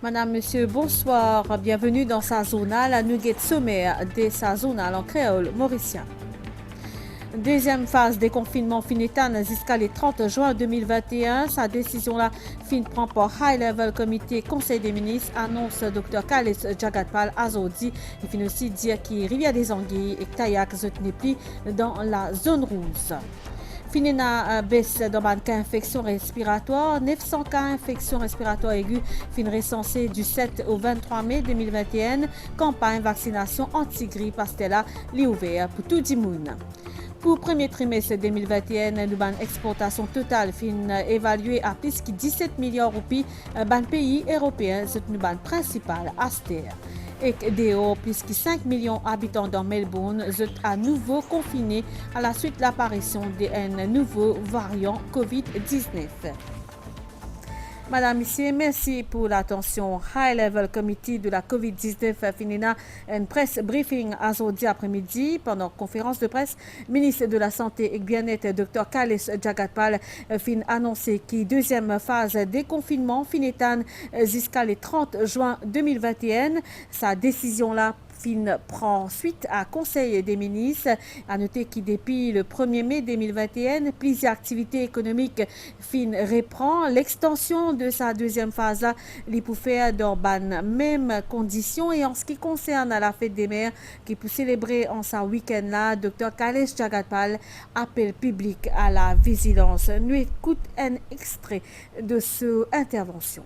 Madame, Monsieur, bonsoir. Bienvenue dans sa zonale. Nous guette sommaire de sa zonale en créole mauricien. Deuxième phase des confinements finitane jusqu'à le 30 juin 2021. Sa décision-là fin prend par High Level Comité Conseil des ministres, annonce Dr. Khalis Jagatpal Azodi. Il finit aussi dire qu'il Rivière des Anguilles et Tayak Zotnepli dans la zone rouge. Finina baisse dans le cas infection respiratoire. 900 cas infection respiratoire aiguë fin recensé du 7 au 23 mai 2021. Campagne vaccination anti-grippe Pastella li ouvert pour tout le monde. Pour le premier trimestre 2021, l'exportation totale fin évaluée à plus de 17 milliards de roupies dans pays européens, c'est une banque principale Aster. Et dehors, plus de 5 millions d'habitants dans Melbourne sont à nouveau confinés à la suite de l'apparition d'un nouveau variant COVID-19. Madame, Monsieur, merci pour l'attention. High Level Committee de la COVID-19 finina un presse briefing aujourd'hui après-midi. Pendant conférence de presse, ministre de la Santé et Bien-être, Dr. Khalis Jagatpal, fin annoncé que deuxième phase des confinements finitane jusqu'à le 30 juin 2021. Sa décision-là fin prend suite à Conseil des ministres. À noter que depuis le 1er mai 2021, plusieurs activités économiques fin reprend. L'extension de sa deuxième phase, il peut faire dans les mêmes conditions. Et en ce qui concerne la fête des mères, qui peut célébrer en ce week-end-là, Dr. Khalis Jagatpal appelle public à la vigilance. Nous écoutons un extrait de cette intervention.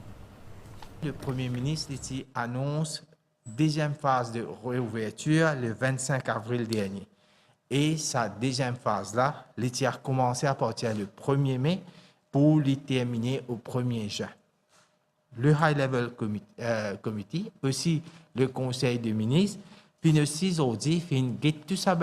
Le Premier ministre ici annonce deuxième phase de réouverture le 25 avril dernier. Et sa deuxième phase-là, l'été a commencé à partir du 1er mai pour les terminer au 1er juin. Le High Level Committee, aussi le Conseil des ministres, puis aussi aujourd'hui, fin tout ça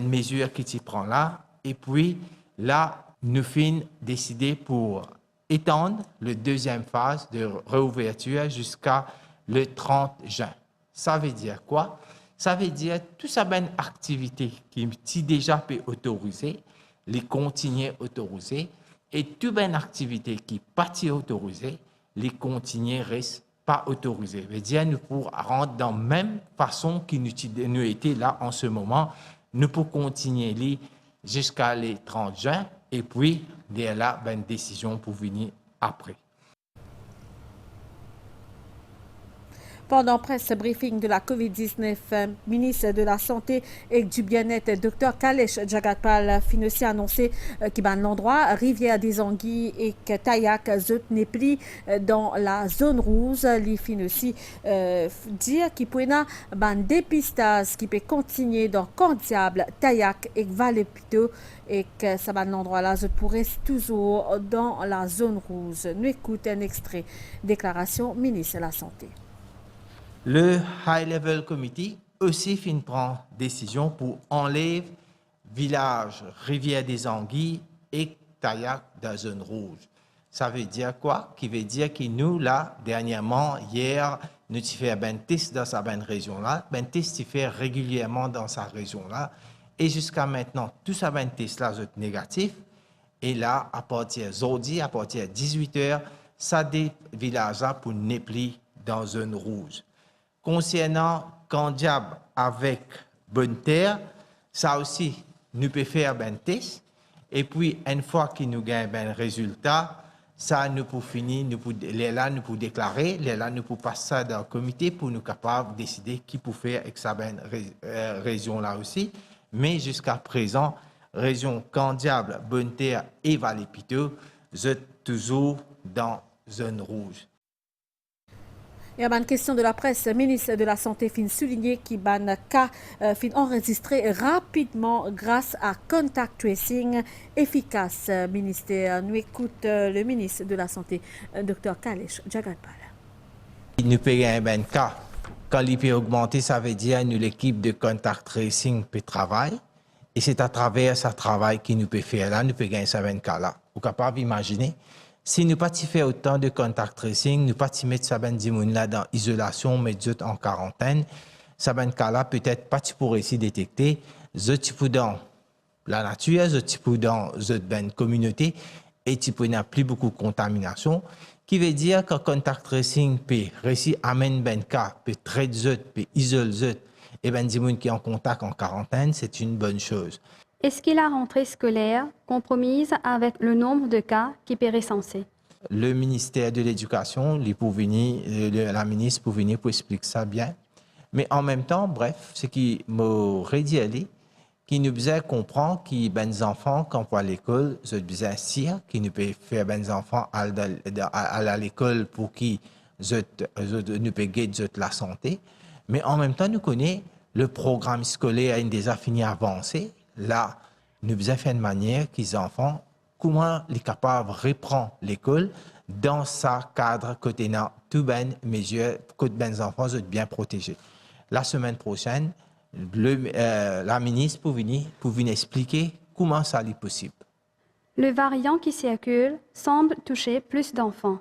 mesures qui s'y prend là. Et puis là, nous fin décidé pour étendre la deuxième phase de réouverture jusqu'à le 30 juin. Ça veut dire quoi? Ça veut dire tout ça activité qui est déjà peut autoriser, les continuer autoriser, et toute activité qui n'est pas autorisée, les continuer reste pas autorisée. Ça veut dire nous pour rendre dans la même façon que nous étions là en ce moment, nous pour continuer jusqu'à le 30 juin, et puis il y a là une décision pour venir après. Pendant presse briefing de la COVID-19, ministre de la Santé et du Bien-être, Dr. Khalis Jagatpal, fin aussi annoncé qu'il y a l'endroit Rivière des Anguilles et que Tayak Zotnepli dans la zone rouge. Il fin aussi dire qu'il peut y avoir un dépistage qui peut continuer dans Camp-Diable, Tayak et Valepito et que ça va l'endroit là, je pourrais toujours dans la zone rouge. Nous écoutons un extrait. Déclaration ministre de la Santé. Le High Level Committee aussi prend décision pour enlever village Rivière des Anguilles et Tayak dans la zone rouge. Ça veut dire quoi? Qui veut dire que nous, là, dernièrement, hier, nous avons fait un test dans sa région-là. Un test qui fait régulièrement dans sa région-là. Et jusqu'à maintenant, tout ça test-là est négatif. Et là, à partir d'aujourd'hui, à partir de 18h, ça des villages-là pour ne plus dans la zone rouge. Concernant Camp-Diable avec Bonne Terre, ça aussi, nous pouvons faire un test. Et puis, une fois que nous gagnons un résultat, ça nous pouvons finir, nous pouvons déclarer, nous pouvons passer ça dans le comité pour nous capables de décider qui peut faire avec sa région là aussi. Mais jusqu'à présent, région Camp-Diable, Bonne Terre et Valepito, sont toujours dans zone rouge. Il y a une question de la presse. Le ministre de la Santé fin souligné qu'il y a un cas fin enregistré rapidement grâce à contact tracing efficace. Ministère, nous écoute le ministre de la Santé, Dr. Khalis Jagatpal. Nous payons un cas. Quand il peut augmenter, ça veut dire que l'équipe de contact tracing peut travailler. Et c'est à travers ce travail que nous pouvons faire là, nous pouvons gagner ce cas-là. Vous êtes capable d'imaginer? Si nous ne pas faire autant de contact tracing, nous ne pas mettre ça là dans l'isolation, mettre en quarantaine, ça cas-là peut-être pas pour essayer de détecter, dans la nature, dans la communauté, et il n'y a plus beaucoup de contamination, qui veut dire que contact tracing peut réussir à amener ben cas, peut traiter, peut isoler, et ben des gens qui sont en contact en quarantaine, c'est une bonne chose. Est-ce que la rentrée scolaire compromise avec le nombre de cas qui peut recenser? Le ministère de l'Éducation, la ministre pour venir pour expliquer ça bien. Mais en même temps, bref, ce qui m'aurait dit aller, qui nous faisait comprendre que les enfants, quand on va à l'école, c'est besoin de qui nous peut faire les enfants aller à l'école pour qu'ils nous peut guider la santé. Mais en même temps, nous connaissons le programme scolaire a déjà fini avancé. Là, nous faisons faire de manière que les enfants, comment les capables de reprendre l'école dans sa cadre côté dans tout ben mesures que les enfants sont bien protégés. La semaine prochaine, la ministre pour venir expliquer comment ça est possible. Le variant qui circule semble toucher plus d'enfants.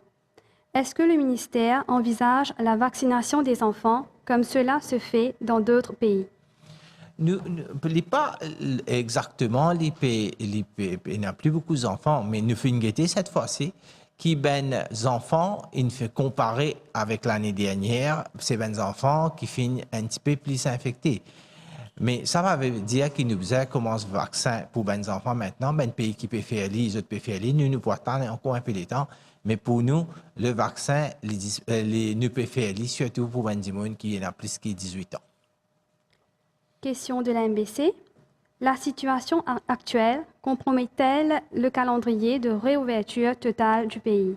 Est-ce que le ministère envisage la vaccination des enfants comme cela se fait dans d'autres pays? Nous ne pas exactement les pays, il n'y a plus beaucoup d'enfants, mais nous faisons guetter cette fois-ci qui ben enfants, il fait comparer avec l'année dernière, c'est ben enfants qui finissent un petit peu plus infectés. Mais ça veut dire qu'il nous faisait commence le vaccin pour ben enfants maintenant, ben pays qui peut faire les autres peut faire les, nous pouvons attendre encore un peu de temps, mais pour nous le vaccin nous peut faire les surtout pour ben des gens qui ont plus que 18 ans. Question de la MBC. La situation actuelle compromet-elle le calendrier de réouverture totale du pays?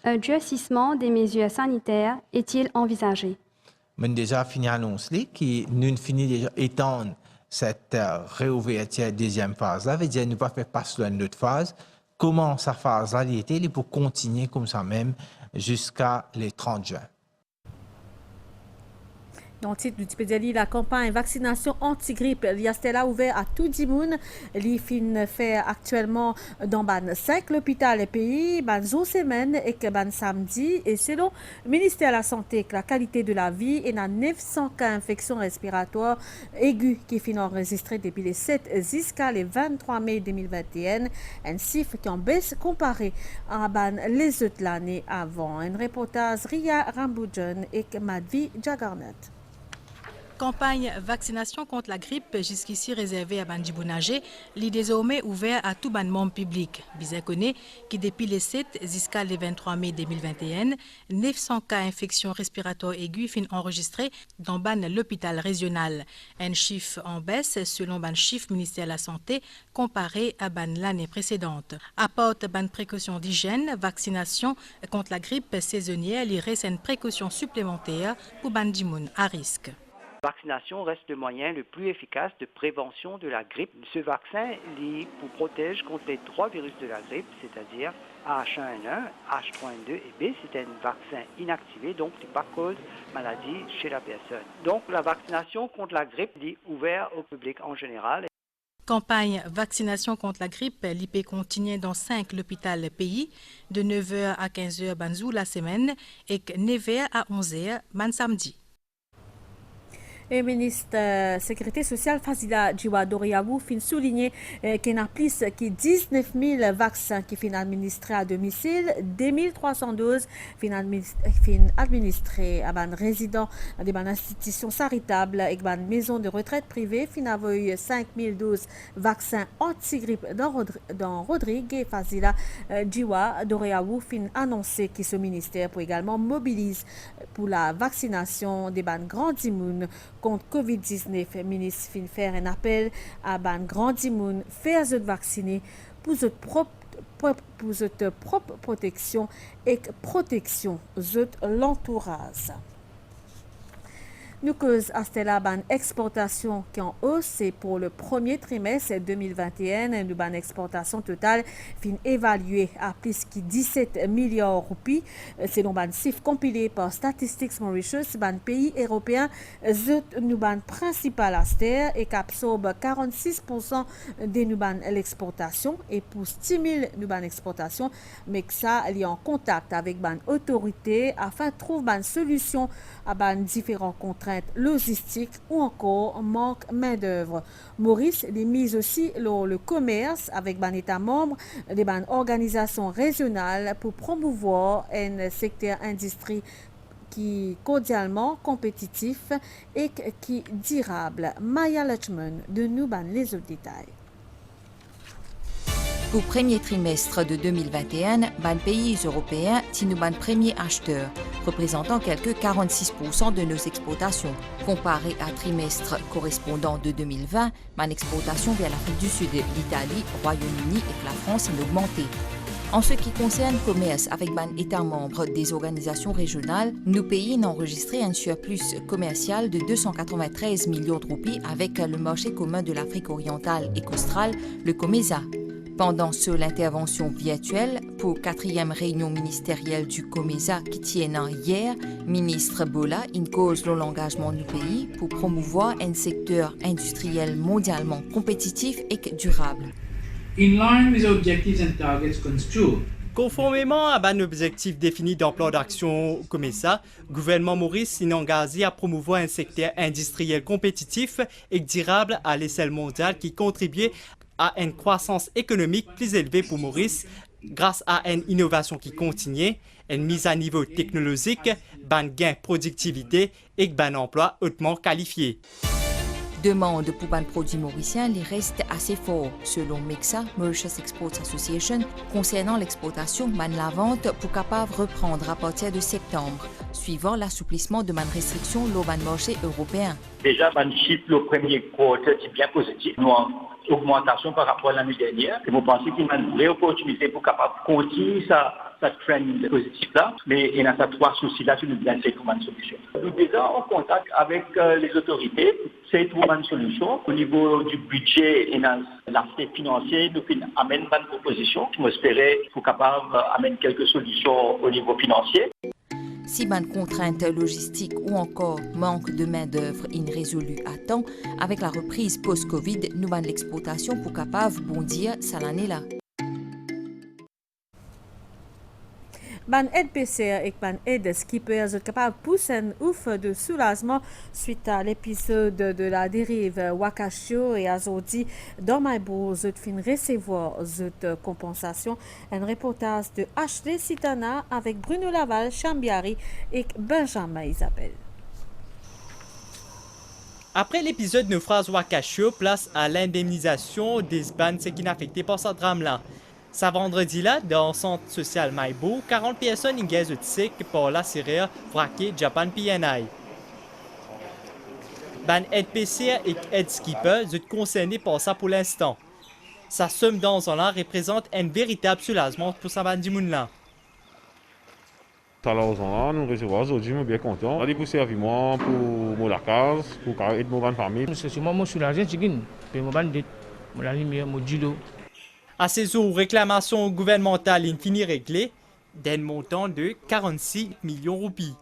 Un durcissement des mesures sanitaires est-il envisagé? Nous avons déjà fini d'annoncer que nous finissons déjà étendre cette réouverture deuxième phase. Ça veut dire que nous ne pouvons pas passer à une autre phase. Comment cette phase-là était, il faut continuer comme ça même jusqu'à le 30 juin. Dans le titre du Tipédiali, la campagne vaccination anti-grippe, l'IASTELA ouvert à tout le monde. L'IFIN fait actuellement dans 5 l'hôpital et pays, 2 semaines et 2 samedi. Et selon le ministère de la Santé, la qualité de la vie est dans 900 cas d'infections respiratoires aiguës qui sont enregistrés depuis le 7 jusqu'à le 23 mai 2021. Un chiffre qui en baisse comparé à les autres l'année avant. Un reportage Ria Ramboujan et Madvi Jagarnet. Campagne vaccination contre la grippe, jusqu'ici réservée à Bandjibounagé, est désormais ouvert à tout ban membre public. Bizarre connaît qui depuis le 7 jusqu'à le 23 mai 2021, 900 cas d'infection respiratoire aiguë fin enregistrés dans l'hôpital régional. Un chiffre en baisse selon ban chiffre ministère de la Santé comparé à l'année précédente. Apporte ban précaution d'hygiène, vaccination contre la grippe saisonnière, il reste une précaution supplémentaire pour Bandjimoun à risque. La vaccination reste le moyen le plus efficace de prévention de la grippe. Ce vaccin vous protège contre les 3 virus de la grippe, c'est-à-dire H1N1, H3N2 et B. C'est un vaccin inactivé, donc il n'est pas cause maladie chez la personne. Donc la vaccination contre la grippe est ouverte au public en général. Campagne vaccination contre la grippe, l'IP continue dans 5 l'hôpital pays, de 9h à 15h Banzou la semaine et 9h à 11h samedi. Le ministre de la Sécurité sociale, Fazila Djiwa Doriabou, fin souligné qu'il y a plus que 19 000 vaccins qui sont administrés à domicile, 2312 sont administrés à des résidents des institutions charitables et des maisons de retraite privées. Fin avoir 5012 vaccins anti-grippe dans Rodrigue et Fazila Djiwa Doriabou fin annoncé que ce ministère peut également mobilise pour la vaccination des grands immunes contre COVID-19. Le ministre fin faire un appel à ban grand immunes faire se vacciner pour votre propre protection et protection de l'entourage. Nous cause Astella ban exportation qui en hausse, c'est pour le premier trimestre 2021, une ban exportation totale fin évaluée à plus que 17 milliards de roupies. Selon ban chiffre compilé par Statistics Mauritius, ban pays européen, nous ban principal aster et qu'absorbe 46% des nous ban l'exportation et pour stimuler nous ban exportation, mais que ça est en contact avec ban autorité afin de trouver ban solution à ban différents contraintes contraintes logistiques ou encore manque main-d'œuvre. Maurice les mise aussi le commerce avec les États membres des organisations régionales pour promouvoir un secteur industrie qui est cordialement compétitif et qui est durable. Maya Lachman de nous les autres détails. Pour le premier trimestre de 2021, les pays européens sont nos premiers acheteurs, représentant quelques 46% de nos exportations. Comparé à trimestre correspondant de 2020, les exportations vers l'Afrique du Sud, l'Italie, le Royaume-Uni et la France ont augmenté. En ce qui concerne le commerce avec les États membres des organisations régionales, nos pays ont enregistré un surplus commercial de 293 millions de roupies avec le marché commun de l'Afrique orientale et australe, le COMESA. Pendant l'intervention virtuelle pour 4e réunion ministérielle du COMESA qui tient hier, ministre Bola cause l'engagement du pays pour promouvoir un secteur industriel mondialement compétitif et durable. In line with objectives and targets construed. Conformément à un objectif défini dans le plan d'action COMESA, le gouvernement Maurice s'est engagé à promouvoir un secteur industriel compétitif et durable à l'échelle mondiale qui contribue à une croissance économique plus élevée pour Maurice grâce à une innovation qui continue, une mise à niveau technologique, un gain de productivité et un emploi hautement qualifié. Demande pour les produits mauriciens les reste assez fort, selon MEXA, Mauritius Exports Association, concernant l'exportation de la vente pour capable reprendre à partir de septembre, suivant l'assouplissement de restrictions lors du marché européen. Déjà, le chiffre, le premier quarter est bien positif. Nous avons une augmentation par rapport à l'année dernière. Et vous pensez qu'il y a une vraie opportunité pour capable continuer sa trend positive-là. Mais il y a ces trois soucis-là qui nous viennent c'est trouver une solution. Nous sommes déjà en contact avec les autorités. C'est trouver une solution. Au niveau du budget et dans l'aspect financier, nous amènons une proposition. Nous espérons pour capable amener quelques solutions au niveau financier. Si les contraintes logistiques ou encore manque de main-d'œuvre irrésolue à temps, avec la reprise post-Covid, nous avons l'exportation pour capable bondir cette année-là. Ban aide PCR et ban aide skipper sont capables de pousser un ouf de soulagement suite à l'épisode de la dérive Wakashio et Azodi dans Maïbo, zut fin recevoir zut compensation. Un reportage de HD Sitana avec Bruno Laval, Chambiari et Benjamin Isabelle. Après l'épisode de naufrage Wakashio, place à l'indemnisation des bandes qui sont affectées par ce drame-là. Ce vendredi-là, dans le centre social Maïbo, 40 personnes ont été tuées par la série vraquée Japan PNI. Ban aide PCR et aide skipper sont concernés par ça pour l'instant. Sa somme dans un an représente un véritable soulagement pour sa bande du monde-là. Alors, nous recevons aujourd'hui, je suis bien content. On a dépoussé avec moi pour mon case, pour aider mon famille. C'est sûrement mon soulagement, pour mon judo. À ces réclamations gouvernementales infinies réglées, d'un montant de 46 millions de roupies.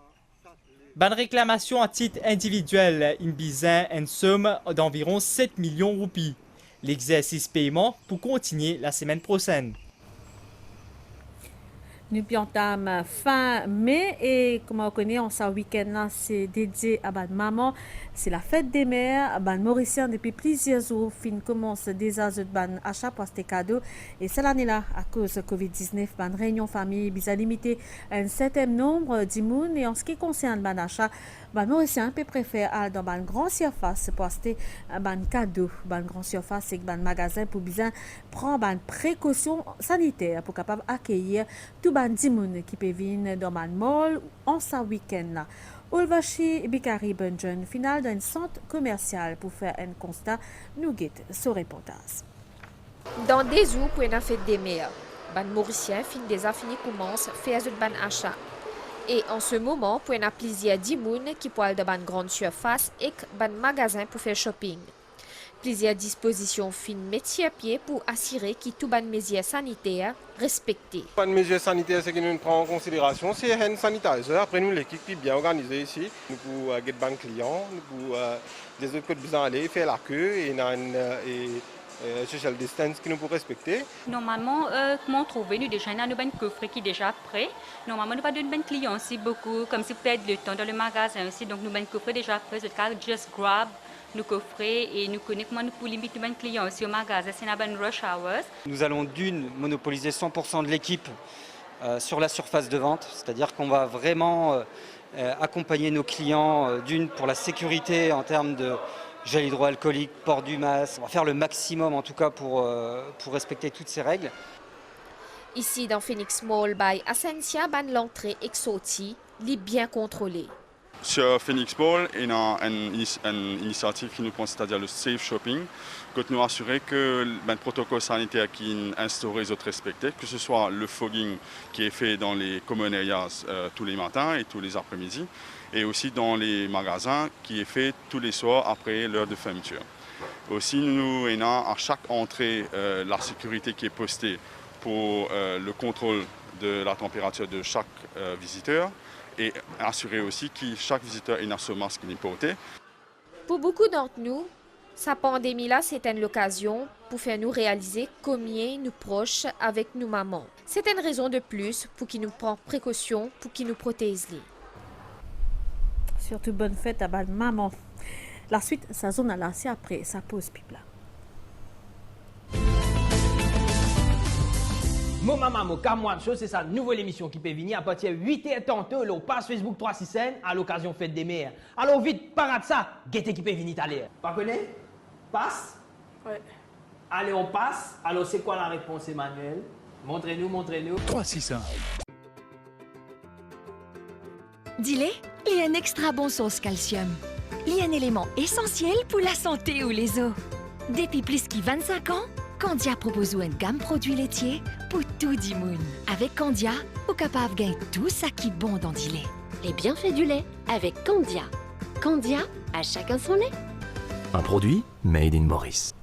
Bonne réclamation à titre individuel, une une somme d'environ 7 millions de roupies. L'exercice paiement pour continuer la semaine prochaine. Nous entame fin mai et comme on connaît, on sait week-end c'est dédié à ban maman. C'est la fête des mères. Ban Mauricien depuis plusieurs jours fin commence déjà de ban achat pour ces cadeaux et cette année-là à cause de Covid-19 ban réunion famille bisa limité un certain nombre d'immunes et en ce qui concerne ban achat ban Mauricien peut préférer aller dans ban grand surface pour acheter ban cadeau ban grand surface et ban magasin pour bien prendre ban précautions sanitaires pour capable accueillir tout ban dimoun qui peut venir dans ban mall en ce week-end là. Ulvashi Bikari Benjon, final d'un centre commercial pour faire un constat, nous guette ce reportage. Dans des jours pour une fête des mères, ban Mauricien fin des affinis commence faire de ban achat. Et en ce moment, pour un plaisir d'imoun qui poil de ban grande surface et ban magasin pour faire shopping. Plusieurs dispositions fin métier à pied pour assurer que tout ban mesures sanitaires respectées. Pas de mesures sanitaires, ce que nous prenons en considération, c'est hand sanitizer. Après nous, l'équipe est bien organisée ici. Nous pouvons get ban clients, nous pouvons des autres côtés besoin aller faire la queue et social distance qui nous pour respecter. Normalement, comment trouver nous déjà dans nos coffret qui est déjà prêt. Normalement, nous pas de bonnes clients aussi beaucoup, comme si peut-être le temps dans le magasin aussi. Donc nous coffret déjà prêt, c'est cas just grab nos coffrets et nous connaissons comment nous pouvons limiter nos clients aussi au magasin. C'est une rush hours. Nous allons d'une monopoliser 100% de l'équipe sur la surface de vente, c'est-à-dire qu'on va vraiment accompagner nos clients d'une pour la sécurité en termes de gel hydroalcoolique, port du masque. On va faire le maximum en tout cas pour respecter toutes ces règles. Ici dans Phoenix Mall by Ascensia, l'entrée et sortie est bien contrôlée. Sur Phoenix Mall, il y a une initiative qui nous prend, c'est-à-dire le safe shopping, que nous assurer que le protocole sanitaire qui est instauré est respecté, que ce soit le fogging qui est fait dans les common areas tous les matins et tous les après-midi, et aussi dans les magasins qui est fait tous les soirs après l'heure de fermeture. Aussi, nous avons à chaque entrée la sécurité qui est postée pour le contrôle de la température de chaque visiteur et assurer aussi que chaque visiteur ait son masque porté. Pour beaucoup d'entre nous, sa pandémie-là, c'était l'occasion pour faire nous réaliser combien nous proches avec nos mamans. C'est une raison de plus pour qu'ils nous prennent précaution, pour qu'ils nous protègent. Surtout bonne fête à maman. La suite, ça zone à là, c'est après, ça pose pipe là. Mon maman, mon camarade, c'est sa nouvelle émission qui peut venir à partir de 8h tantôt, le page Facebook 365 à l'occasion fête des mères. Alors vite, parade ça, guettez qui peut venir à l'air. Pas connaît? Passe? Ouais. Allez, on passe. Alors c'est quoi la réponse, Emmanuel? Montrez-nous, montrez-nous. 365. Dis-le, il y a un extra bon sauce calcium. Il y a un élément essentiel pour la santé ou les os. Depuis plus de 25 ans, Candia propose une gamme de produits laitiers pour tout le monde. Avec Candia, vous êtes capable de gagner tout ça qui est bon dans du lait. Les bienfaits du lait avec Candia. Candia, à chacun son lait. Un produit made in Maurice.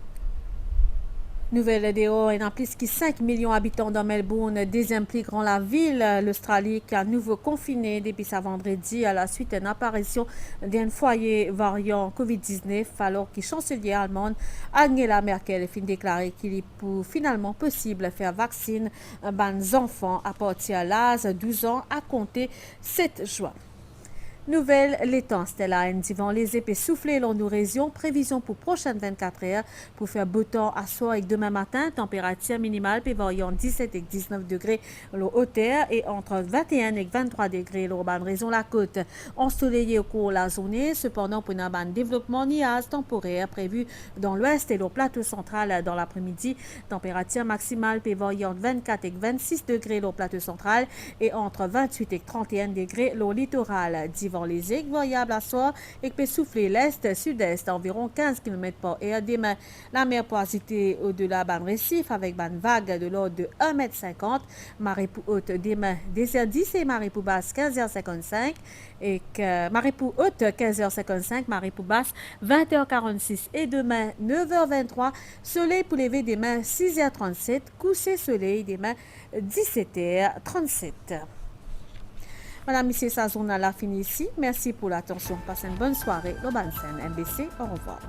Nouvelle dehors, il y a plus de 5 millions d'habitants dans Melbourne, deuxième plus grand la ville, l'Australie, qui a nouveau confiné depuis ce vendredi à la suite d'une apparition d'un foyer variant COVID-19, alors que la chancelière allemande Angela Merkel a déclaré qu'il est finalement possible de faire vacciner les enfants à partir de l'âge de 12 ans à compter 7 juin. Nouvelle, les temps, c'était là, vont les épées souffler dans nos régions. Prévision pour prochaines 24 heures pour faire beau temps à soir et demain matin. Température minimale peut varier entre 17 et 19 degrés à hauteur et entre 21 et 23 degrés à région la côte. Ensoleillé au cours de la journée, cependant pour un développement nuage temporaire prévu dans l'ouest et le plateau central dans l'après-midi. Température maximale peut varier entre 24 et 26 degrés au plateau central et entre 28 et 31 degrés au littoral. Les aigues variables à soir et peut souffler l'est-sud-est environ 15 km par heure. Demain, la mer peut agiter au-delà d'un récif avec une vague de l'ordre de 1,50 m. Marée pour haute demain 10h10 et marée pour basse 15h55 et marée pour haute 15h55, marée pour basse 20h46 et demain 9h23, soleil pour lever demain 6h37, coucher soleil demain 17h37. Madame, Monsieur, sa journal a fini ici. Merci pour l'attention. Passez une bonne soirée. Le Bansen MBC, au revoir.